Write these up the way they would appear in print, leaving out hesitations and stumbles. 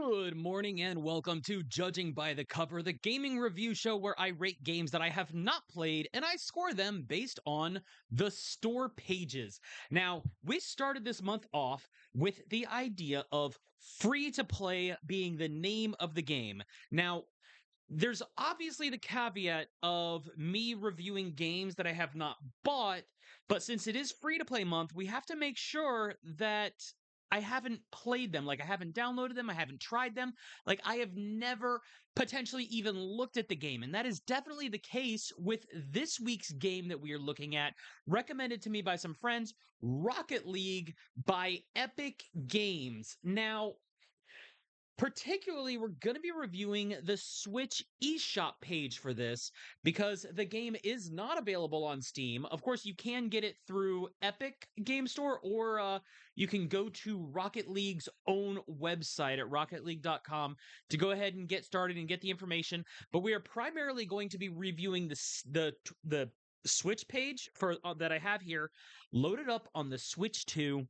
Good morning and welcome to Judging by the Cover, the gaming review show where I rate games that I have not played and I score them based on the store pages. Now, we started this month off with the idea of free to play being the name of the game. Now, there's obviously the caveat of me reviewing games that I have not bought, but since it is free to play month, we have to make sure that I haven't played them. Like, I haven't downloaded them, I haven't tried them. Like, I have never potentially even looked at the game. And that is definitely the case with this week's game that we are looking at, recommended to me by some friends, Rocket League by Epic Games. Now, particularly, we're going to be reviewing the Switch eShop page for this because the game is not available on Steam. Of course, you can get it through Epic Game Store, or you can go to Rocket League's own website at rocketleague.com to go ahead and get started and get the information. But we are primarily going to be reviewing the Switch page for that I have here loaded up on the Switch 2,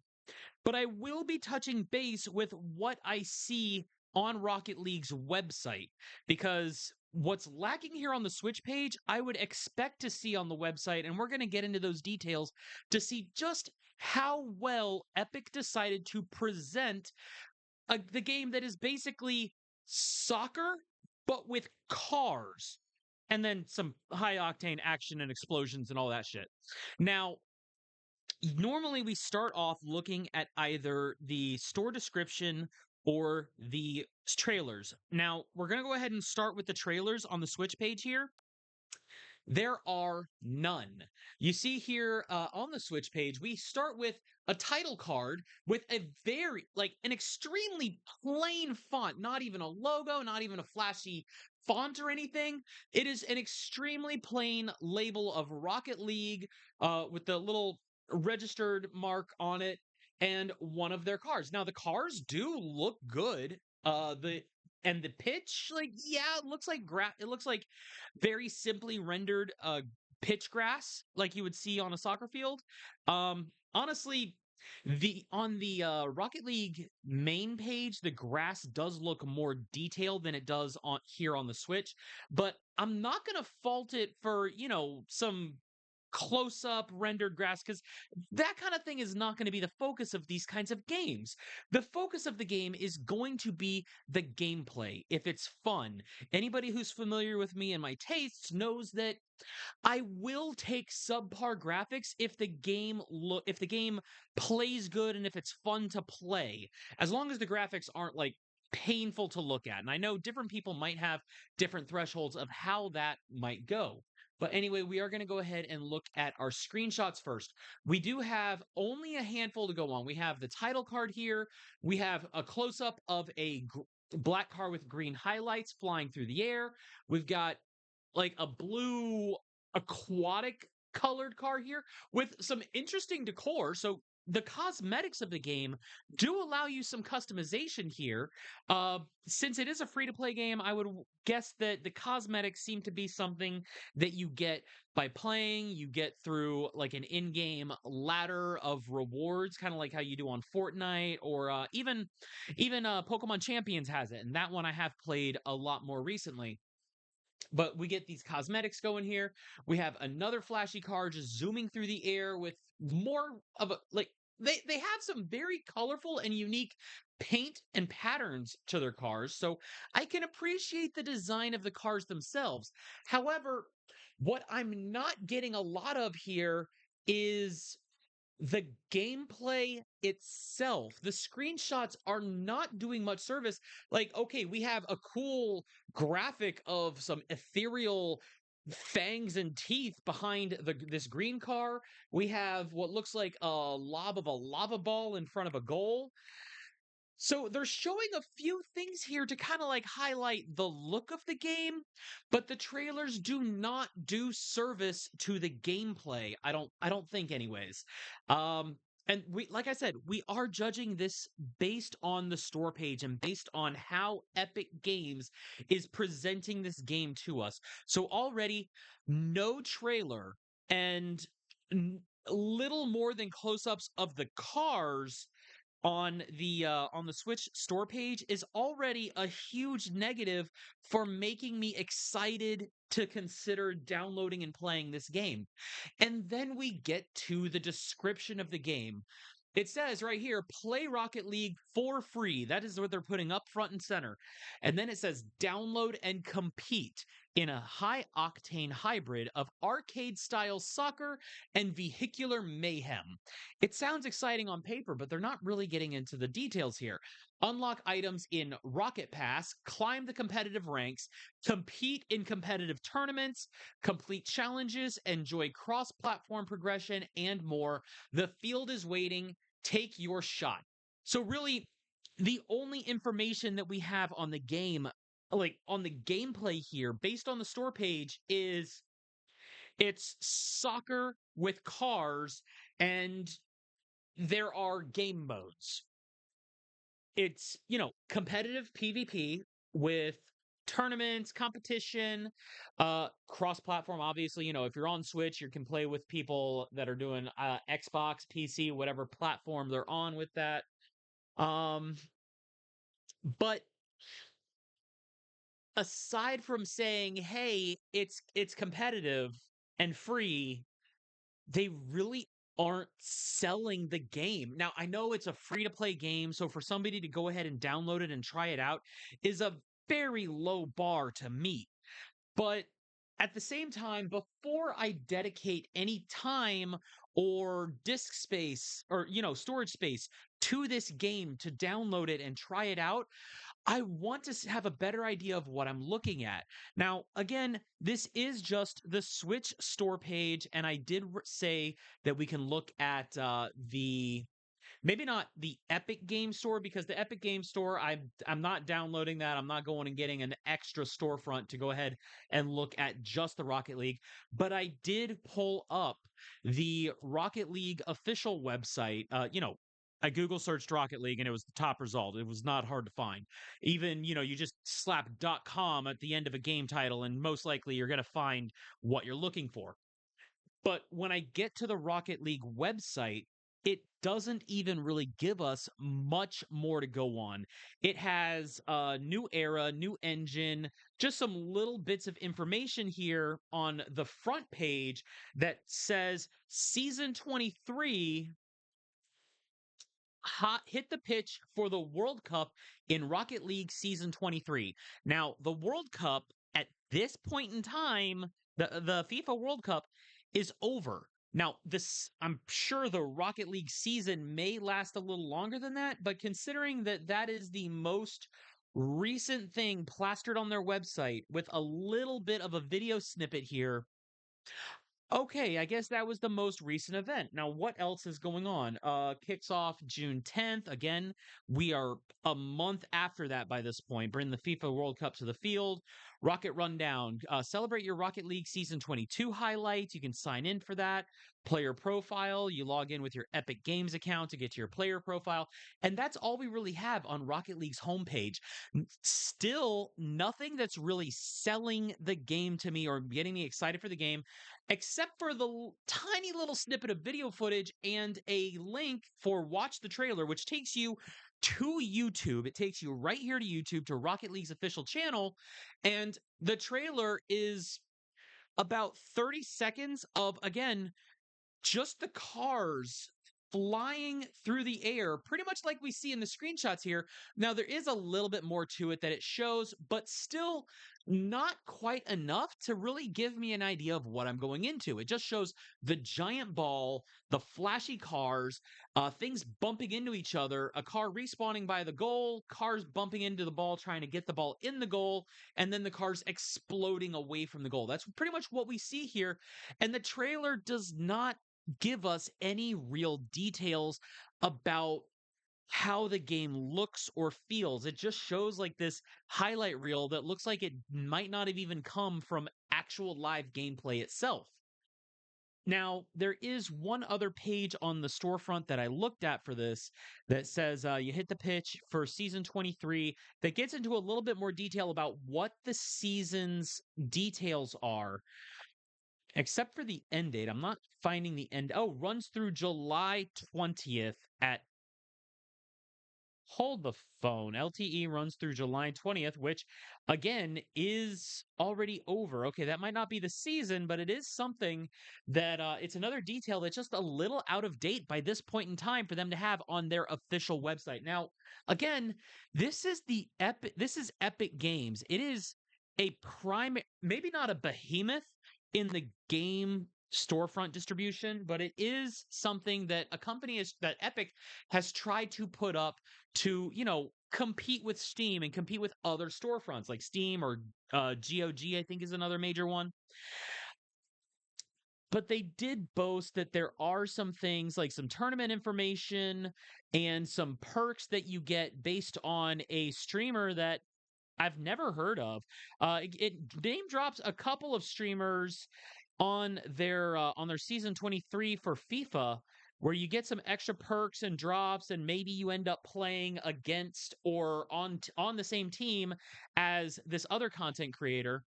but I will be touching base with what I see on Rocket League's website, because what's lacking here on the Switch page, I would expect to see on the website, and we're going to get into those details to see just how well Epic decided to present the game that is basically soccer, but with cars. And then some high octane action and explosions and all that shit. Now, normally we start off looking at either the store description or the trailers. Now, we're going to go ahead and start with the trailers on the Switch page here. There are none. You see here on the Switch page, we start with a title card with a an extremely plain font, not even a logo, not even a flashy font or anything. It is an extremely plain label of Rocket League with the little registered mark on it and one of their cars. Now, the cars do look good. The pitch, like, yeah, it looks like very simply rendered pitch grass like you would see on a soccer field. Honestly, the on the Rocket League main page, the grass does look more detailed than it does on here on the Switch, but I'm not gonna fault it for, some close up rendered grass, because that kind of thing is not going to be the focus of these kinds of games. The focus of the game is going to be the gameplay. If it's fun, anybody who's familiar with me and my tastes knows that I will take subpar graphics if the game plays good and if it's fun to play, as long as the graphics aren't like painful to look at. And I know different people might have different thresholds of how that might go. But anyway, we are going to go ahead and look at our screenshots first. We do have only a handful to go on. We have the title card here. We have a close up of a black car with green highlights flying through the air. We've got like a blue aquatic colored car here with some interesting decor. So the cosmetics of the game do allow you some customization here. Since it is a free to play game, I would guess that the cosmetics seem to be something that you get by playing. You get through like an in game ladder of rewards, kind of like how you do on Fortnite, or even Pokemon Champions has it. And that one I have played a lot more recently. But we get these cosmetics going here. We have another flashy car just zooming through the air with more of a like they have some very colorful and unique paint and patterns to their cars. So I can appreciate the design of the cars themselves. However, what I'm not getting a lot of here is the gameplay itself. The screenshots are not doing much service. Like, okay, we have a cool graphic of some ethereal fangs and teeth behind this green car. We have what looks like a lob of a lava ball in front of a goal. So they're showing a few things here to kind of like highlight the look of the game, but the trailers do not do service to the gameplay. I don't think anyways. And we, like I said, we are judging this based on the store page and based on how Epic Games is presenting this game to us. So already no trailer and little more than close-ups of the cars on the Switch store page is already a huge negative for making me excited to consider downloading and playing this game. And then we get to the description of the game. It says right here, play Rocket League for free. That is what they're putting up front and center. And then it says, download and compete in a high octane hybrid of arcade style soccer and vehicular mayhem. It sounds exciting on paper, but they're not really getting into the details here. Unlock items in Rocket Pass, climb the competitive ranks, compete in competitive tournaments, complete challenges, enjoy cross platform progression, and more. The field is waiting. Take your shot. So, really, the only information that we have on the game, like on the gameplay here, based on the store page, is it's soccer with cars and there are game modes. It's, competitive PvP with tournaments, competition, cross-platform. Obviously, if you're on Switch, you can play with people that are doing Xbox, PC, whatever platform they're on with that. Um, but aside from saying, "Hey, it's competitive and free," they really aren't selling the game. Now, I know it's a free to play game, so for somebody to go ahead and download it and try it out is a very low bar to meet. But at the same time, before I dedicate any time or disk space or, storage space to this game to download it and try it out, I want to have a better idea of what I'm looking at. Now, again, this is just the Switch store page, and I did say that we can look at the maybe not the Epic Game Store because the Epic Game Store, I'm not downloading that. I'm not going and getting an extra storefront to go ahead and look at just the Rocket League. But I did pull up the Rocket League official website. I Google searched Rocket League and it was the top result. It was not hard to find. Even, you just slap .com at the end of a game title and most likely you're going to find what you're looking for. But when I get to the Rocket League website, it doesn't even really give us much more to go on. It has a new era, new engine, just some little bits of information here on the front page that says season 23 hit the pitch for the World Cup in Rocket League Season 23. Now, the World Cup at this point in time, the FIFA World Cup is over. Now, this I'm sure the Rocket League season may last a little longer than that, but considering that that is the most recent thing plastered on their website with a little bit of a video snippet here. Okay, I guess that was the most recent event. Now, what else is going on? Kicks off June 10th. Again, we are a month after that by this point. Bring the FIFA World Cup to the field. Rocket Rundown. Celebrate your Rocket League Season 22 highlights. You can sign in for that. Player profile. You log in with your Epic Games account to get to your player profile. And that's all we really have on Rocket League's homepage. Still, nothing that's really selling the game to me or getting me excited for the game except for the tiny little snippet of video footage and a link for watch the trailer, which takes you to YouTube. It takes you right here to YouTube to Rocket League's official channel. And the trailer is about 30 seconds of, again, just the cars flying through the air, pretty much like we see in the screenshots here. Now, there is a little bit more to it that it shows, but still not quite enough to really give me an idea of what I'm going into. It just shows the giant ball, the flashy cars, things bumping into each other, a car respawning by the goal, cars bumping into the ball, trying to get the ball in the goal, and then the cars exploding away from the goal. That's pretty much what we see here. And the trailer does not give us any real details about how the game looks or feels. It just shows like this highlight reel that looks like it might not have even come from actual live gameplay itself. Now, there is one other page on the storefront that I looked at for this that says you hit the pitch for season 23 that gets into a little bit more detail about what the season's details are except for the end date. I'm not finding the end. Oh, runs through July 20th at Hold the phone. LTE runs through July 20th, which again is already over. Okay, that might not be the season, but it is something that it's another detail that's just a little out of date by this point in time for them to have on their official website. Now, again, this is Epic Games. It is a prime, maybe not a behemoth in the game storefront distribution, but it is something that a company is that Epic has tried to put up to, compete with Steam and compete with other storefronts like Steam or GOG, I think is another major one. But they did boast that there are some things like some tournament information and some perks that you get based on a streamer that I've never heard of. It name drops a couple of streamers on their season 23 for FIFA, where you get some extra perks and drops, and maybe you end up playing against or on the same team as this other content creator.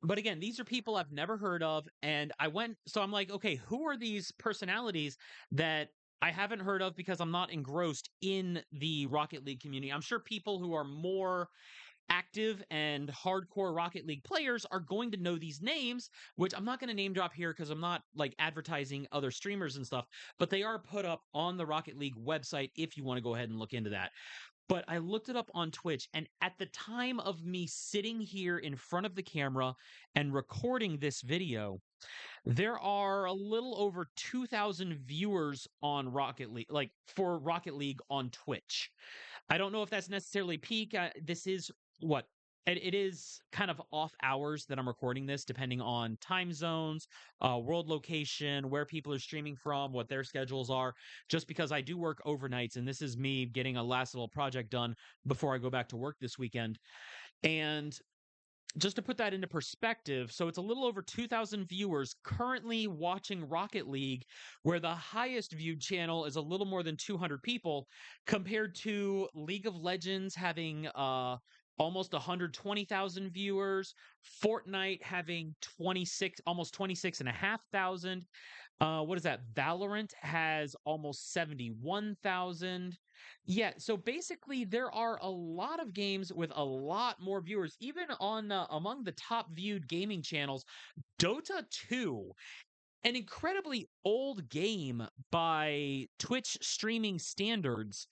But again, these are people I've never heard of, and I'm like, okay, who are these personalities that I haven't heard of because I'm not engrossed in the Rocket League community? I'm sure people who are more active and hardcore Rocket League players are going to know these names, which I'm not going to name drop here because I'm not like advertising other streamers and stuff, but they are put up on the Rocket League website if you want to go ahead and look into that. But I looked it up on Twitch, and at the time of me sitting here in front of the camera and recording this video, there are a little over 2,000 viewers on Rocket League, like for Rocket League on Twitch. I don't know if that's necessarily peak. This is what it is kind of off hours that I'm recording this, depending on time zones, world location, where people are streaming from, what their schedules are. Just because I do work overnights, and this is me getting a last little project done before I go back to work this weekend. And just to put that into perspective, so it's a little over 2,000 viewers currently watching Rocket League, where the highest viewed channel is a little more than 200 people, compared to League of Legends having almost 120,000 viewers, Fortnite having 26, almost 26 and a half thousand. What is that? Valorant has almost 71,000. Yeah, so basically there are a lot of games with a lot more viewers, even on among the top viewed gaming channels. Dota 2, an incredibly old game by Twitch streaming standards,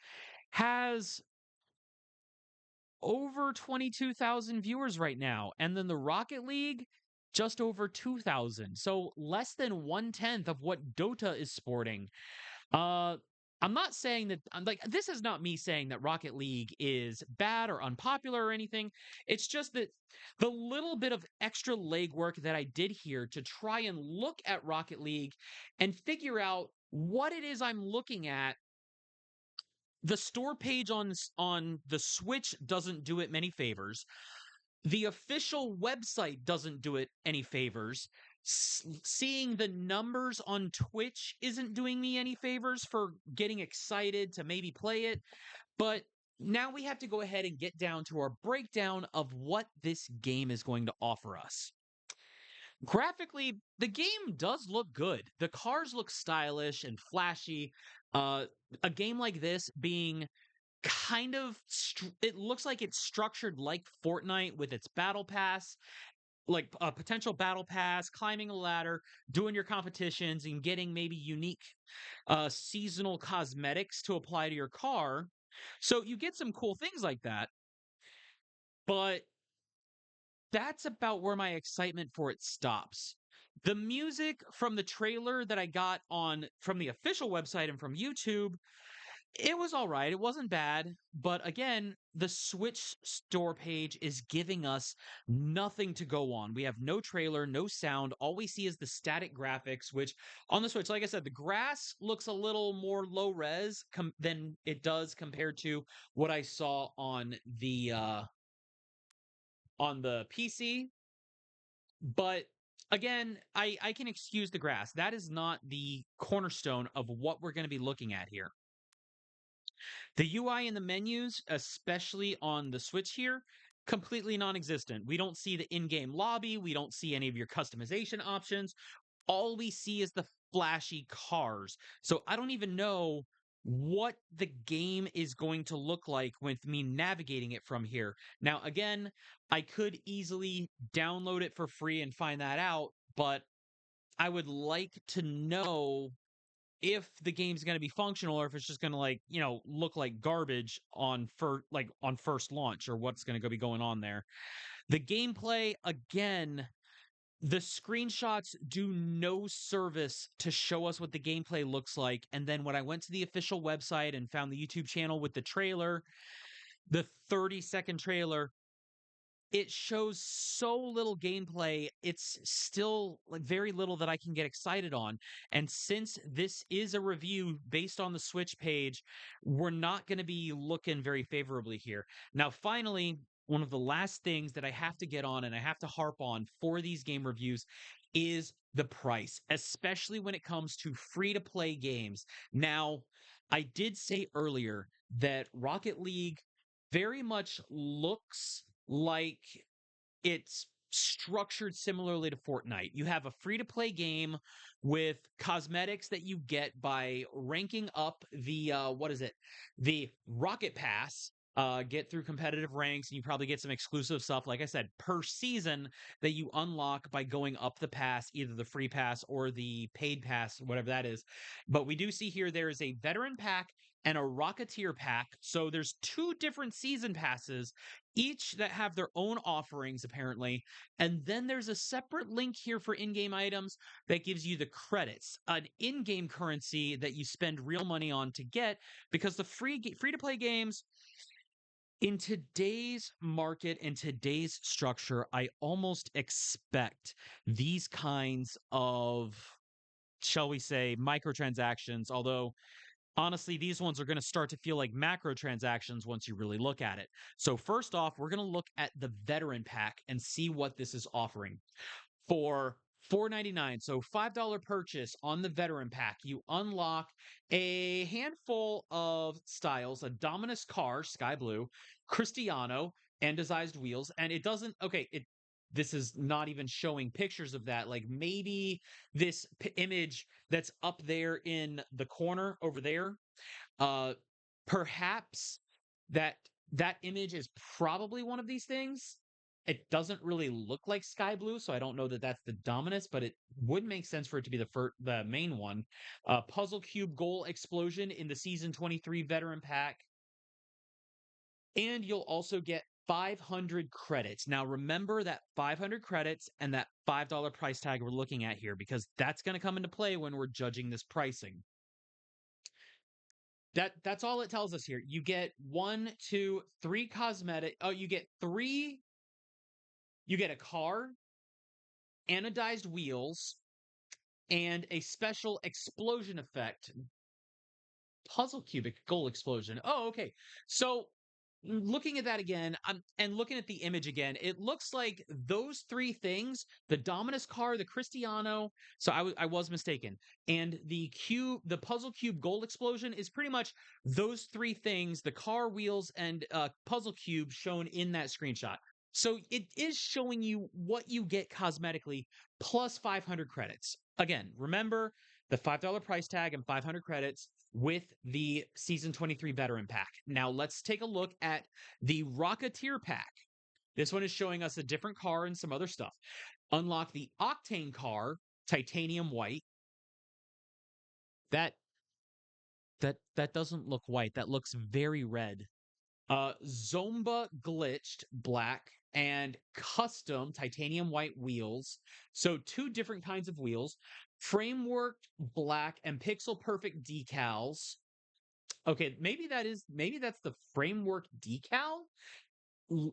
has over 22,000 viewers right now. And then the Rocket League, just over 2,000. So less than one tenth of what Dota is sporting. Uh, I'm not saying that I'm like this is not me saying that Rocket League is bad or unpopular or anything. It's just that the little bit of extra legwork that I did here to try and look at Rocket League and figure out what it is I'm looking at, the store page on the Switch doesn't do it many favors. The official website doesn't do it any favors. Seeing the numbers on Twitch isn't doing me any favors for getting excited to maybe play it. But now we have to go ahead and get down to our breakdown of what this game is going to offer us. Graphically, the game does look good. The cars look stylish and flashy. Uh, a game like this being kind of it looks like it's structured like Fortnite with its battle pass, like a potential battle pass, climbing a ladder, doing your competitions, and getting maybe unique seasonal cosmetics to apply to your car. So you get some cool things like that. But that's about where my excitement for it stops. The music from the trailer that I got on from the official website and from YouTube, it was all right. It wasn't bad. But again, the Switch store page is giving us nothing to go on. We have no trailer, no sound. All we see is the static graphics, which on the Switch, like I said, the grass looks a little more low res than it does compared to what I saw on the PC. But again, I can excuse the grass. That is not the cornerstone of what we're going to be looking at here. The UI in the menus, especially on the Switch here, completely non-existent. We don't see the in-game lobby. We don't see any of your customization options. All we see is the flashy cars. So I don't even know what the game is going to look like with me navigating it from here. Now, again, I could easily download it for free and find that out, but I would like to know if the game's going to be functional or if it's just going to look like garbage on first launch or what's going to be going on there. The gameplay, again, the screenshots do no service to show us what the gameplay looks like. And then when I went to the official website and found the YouTube channel with the trailer, the 30-second trailer, it shows so little gameplay. It's still like very little that I can get excited on. And since this is a review based on the Switch page, we're not going to be looking very favorably here. Now, finally, one of the last things that I have to get on and I have to harp on for these game reviews is the price, especially when it comes to free to play games. Now, I did say earlier that Rocket League very much looks like it's structured similarly to Fortnite. You have a free to play game with cosmetics that you get by ranking up the what is it? The Rocket Pass. Get through competitive ranks, and you probably get some exclusive stuff, like I said, per season that you unlock by going up the pass, either the free pass or the paid pass, whatever that is. But we do see here there is a veteran pack and a Rocketeer pack. So there's two different season passes, each that have their own offerings, apparently. And then there's a separate link here for in game items that gives you the credits, an in game currency that you spend real money on to get, because the free to play games in today's market, in today's structure, I almost expect these kinds of, shall we say, microtransactions, although honestly, these ones are going to start to feel like macro transactions once you really look at it. So, first off, we're going to look at the veteran pack and see what this is offering. For $4.99, so $5 purchase on the veteran pack, you unlock a handful of styles: a Dominus car, sky blue, Cristiano, andesized wheels. And it doesn't, okay, this is not even showing pictures of that. Like maybe this image that's up there in the corner over there, uh, perhaps that that image is probably one of these things. It doesn't really look like sky blue, so I don't know that that's the Dominus, but it would make sense for it to be the main one. Puzzle Cube Goal Explosion in the Season 23 Veteran Pack. And you'll also get 500 credits. Now, remember that 500 credits and that $5 price tag we're looking at here, because that's going to come into play when we're judging this pricing. That's all it tells us here. You get one, two, three cosmetic. Oh, you get three. You get a car, anodized wheels, and a special explosion effect. Puzzle cubic goal explosion. Oh, okay. So looking at that again, and looking at the image again, it looks like those three things: the Dominus car, the Cristiano. So I was mistaken, and the puzzle cube goal explosion is pretty much those three things: the car, wheels, and puzzle cube shown in that screenshot. So it is showing you what you get cosmetically plus 500 credits. Again, remember the $5 price tag and 500 credits with the Season 23 Veteran Pack. Now let's take a look at the Rocketeer Pack. This one is showing us a different car and some other stuff. Unlock the Octane car, titanium white. That that doesn't look white. That looks very red. Zomba glitched black and custom titanium white wheels. So two different kinds of wheels. Framework black and pixel perfect decals. Okay, maybe that's the framework decal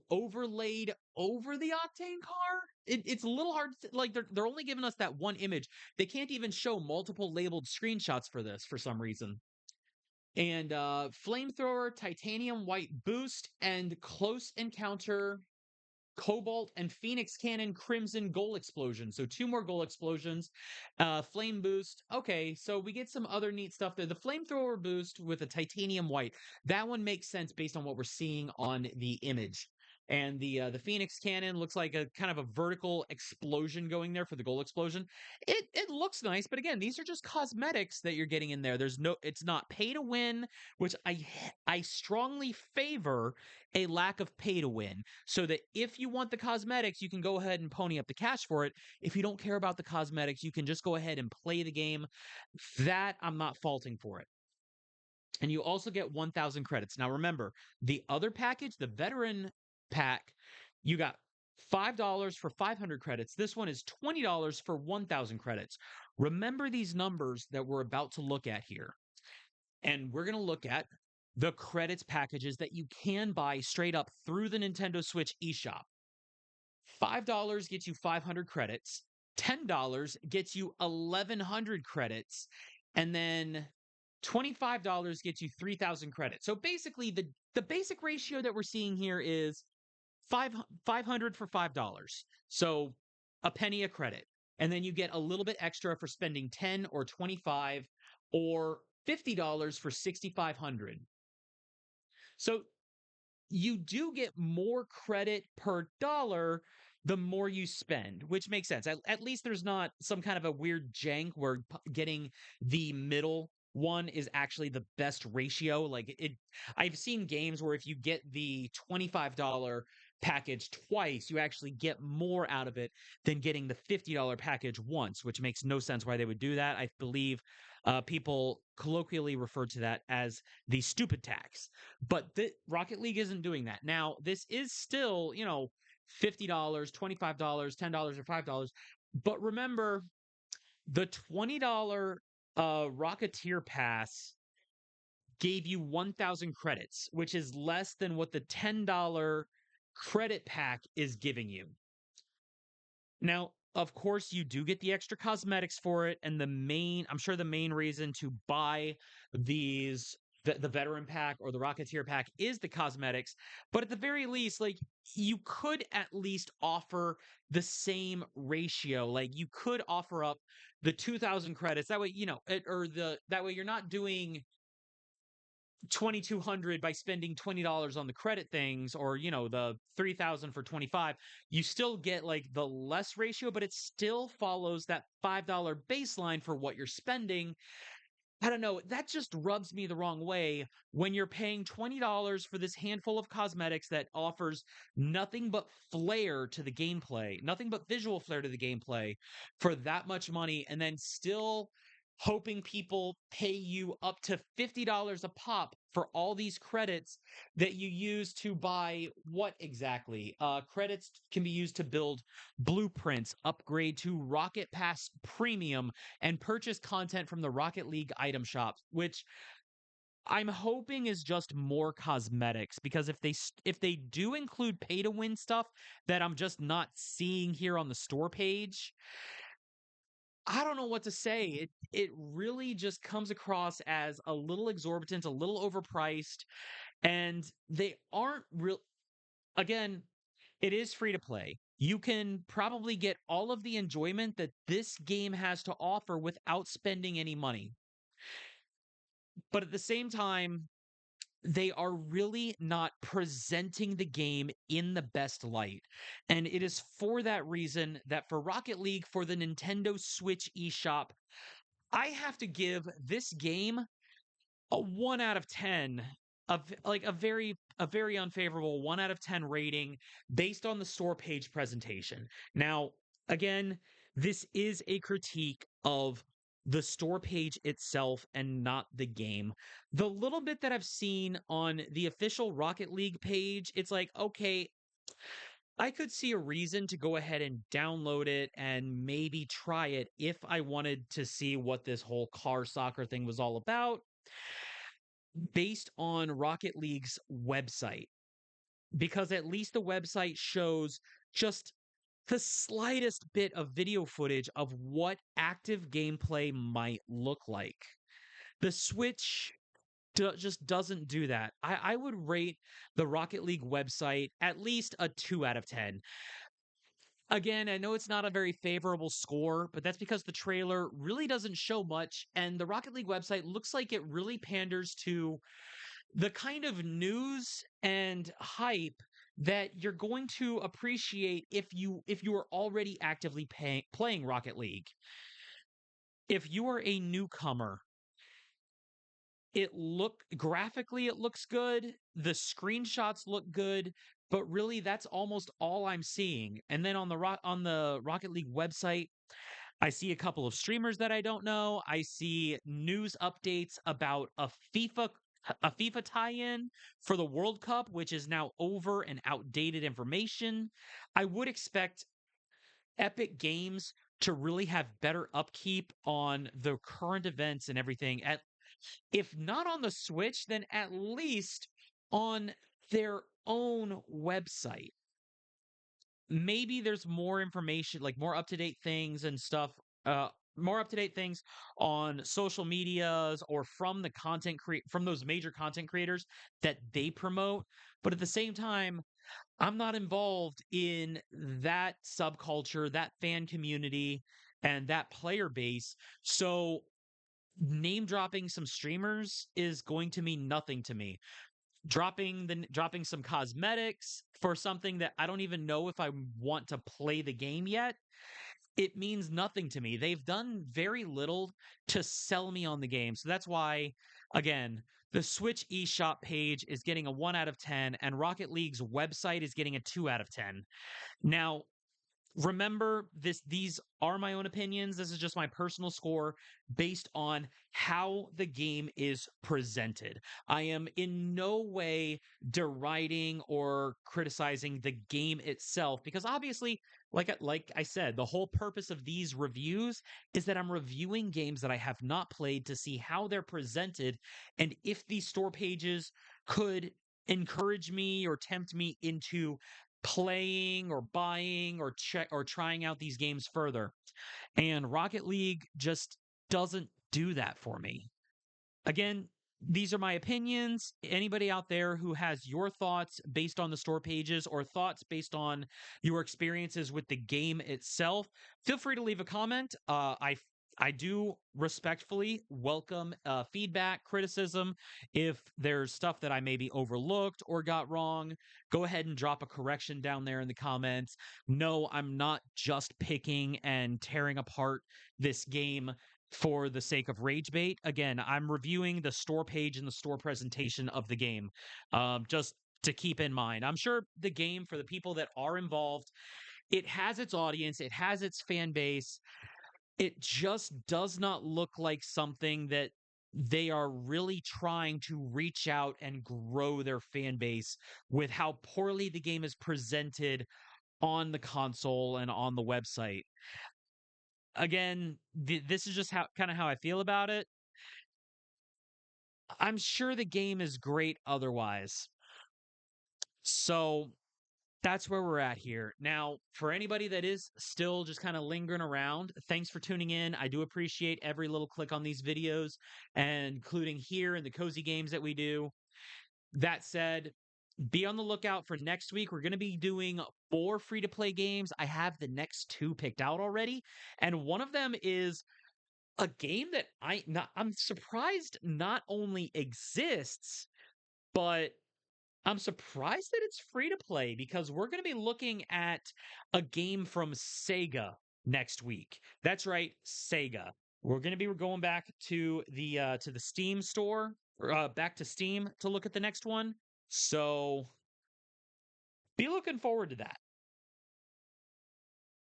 overlaid over the Octane car. It's a little hard to, like they're only giving us that one image. They can't even show multiple labeled screenshots for this for some reason. And flamethrower, titanium white boost, and close encounter Cobalt and Phoenix Cannon Crimson Goal Explosion. So two more goal explosions. Flame boost. Okay, so we get some other neat stuff there. The flamethrower boost with a titanium white. That one makes sense based on what we're seeing on the image. and the Phoenix cannon looks like a kind of a vertical explosion going there for the goal explosion. It looks nice, but again, these are just cosmetics that you're getting in there. It's not pay to win, which I strongly favor a lack of pay to win, so that if you want the cosmetics, you can go ahead and pony up the cash for it. If you don't care about the cosmetics, you can just go ahead and play the game. That I'm not faulting for it. And you also get 1,000 credits. Now remember, the other package, the veteran pack, you got $5 for 500 credits. This one is $20 for 1,000 credits. Remember these numbers that we're about to look at here. And we're going to look at the credits packages that you can buy straight up through the Nintendo Switch eShop. $5 gets you 500 credits. $10 gets you 1,100 credits. And then $25 gets you 3,000 credits. So basically, the basic ratio that we're seeing here is 500 for $5. So a penny a credit. And then you get a little bit extra for spending 10 or 25 or $50 for 6,500. So you do get more credit per dollar the more you spend, which makes sense. At least there's not some kind of a weird jank where getting the middle one is actually the best ratio. I've seen games where if you get the $25 package twice, you actually get more out of it than getting the $50 package once, which makes no sense why they would do that. I believe people colloquially refer to that as the stupid tax. But Rocket League isn't doing that. Now, this is still, $50, $25, $10, or $5. But remember, the $20 Rocketeer Pass gave you 1,000 credits, which is less than what the $10 credit pack is giving you. Now, of course, you do get the extra cosmetics for it, and I'm sure the main reason to buy the veteran pack or the Rocketeer pack is the cosmetics. But at the very least, like, you could at least offer the same ratio. Like, you could offer up the 2,000 credits. That way, that way you're not doing 2,200 by spending $20 on the credit things, or the 3,000 for 25. You still get like the less ratio, but it still follows that $5 baseline for what you're spending. I don't know, that just rubs me the wrong way when you're paying $20 for this handful of cosmetics that offers nothing but flair to the gameplay, nothing but visual flair to the gameplay for that much money, and then still hoping people pay you up to $50 a pop for all these credits that you use to buy what exactly? Credits can be used to build blueprints, upgrade to Rocket Pass Premium, and purchase content from the Rocket League item shop, which I'm hoping is just more cosmetics, because if they do include pay to win stuff that I'm just not seeing here on the store page, I don't know what to say. It really just comes across as a little exorbitant, a little overpriced, and they aren't real. Again, it is free to play. You can probably get all of the enjoyment that this game has to offer without spending any money. But at the same time, they are really not presenting the game in the best light. And it is for that reason that for Rocket League, for the Nintendo Switch eShop, I have to give this game a 1 out of 10, like a very unfavorable 1 out of 10 rating based on the store page presentation. Now, again, this is a critique of the store page itself and not the game. The little bit that I've seen on the official Rocket League page, it's like, okay, I could see a reason to go ahead and download it and maybe try it if I wanted to see what this whole car soccer thing was all about, based on Rocket League's website, because at least the website shows just the slightest bit of video footage of what active gameplay might look like. The Switch just doesn't do that. I would rate the Rocket League website at least a 2 out of 10. Again, I know it's not a very favorable score, but that's because the trailer really doesn't show much, and the Rocket League website looks like it really panders to the kind of news and hype that you're going to appreciate if you are already actively playing Rocket League. If you are a newcomer, it looks good, the screenshots look good, but really that's almost all I'm seeing. And then on the Rocket League website, I see a couple of streamers that I don't know. I see news updates about a FIFA tie-in for the World Cup, which is now over and outdated information. I would expect Epic Games to really have better upkeep on the current events and everything, at if not on the Switch, then at least on their own website. Maybe there's more information, like more up-to-date things and stuff, more up-to-date things on social medias or from from those major content creators that they promote. But at the same time, I'm not involved in that subculture, that fan community, and that player base. So name dropping some streamers is going to mean nothing to me. Dropping some cosmetics for something that I don't even know if I want to play the game yet, it means nothing to me. They've done very little to sell me on the game. So that's why, again, the Switch eShop page is getting a 1 out of 10, and Rocket League's website is getting a 2 out of 10. Now, remember, these are my own opinions. This is just my personal score based on how the game is presented. I am in no way deriding or criticizing the game itself, because obviously, like I said, the whole purpose of these reviews is that I'm reviewing games that I have not played to see how they're presented and if these store pages could encourage me or tempt me into playing or buying or trying out these games further. And Rocket League just doesn't do that for me. Again, these are my opinions. Anybody out there who has your thoughts based on the store pages or thoughts based on your experiences with the game itself, feel free to leave a comment. I do respectfully welcome feedback, criticism. If there's stuff that I maybe overlooked or got wrong, go ahead and drop a correction down there in the comments. No, I'm not just picking and tearing apart this game for the sake of rage bait. Again, I'm reviewing the store page and the store presentation of the game. Just to keep in mind, I'm sure the game, for the people that are involved, it has its audience, it has its fan base. It just does not look like something that they are really trying to reach out and grow their fan base with how poorly the game is presented on the console and on the website. Again, this is just how I feel about it. I'm sure the game is great otherwise. So that's where we're at here. Now, for anybody that is still just kind of lingering around, thanks for tuning in. I do appreciate every little click on these videos, and including here in the cozy games that we do. That said, be on the lookout for next week. We're going to be doing 4 free to play games. I have the next 2 picked out already, and one of them is a game that I'm surprised not only exists, but I'm surprised that it's free to play, because we're going to be looking at a game from Sega next week. That's right, Sega. We're going to be going back to the Steam store, or back to Steam to look at the next one. So be looking forward to that.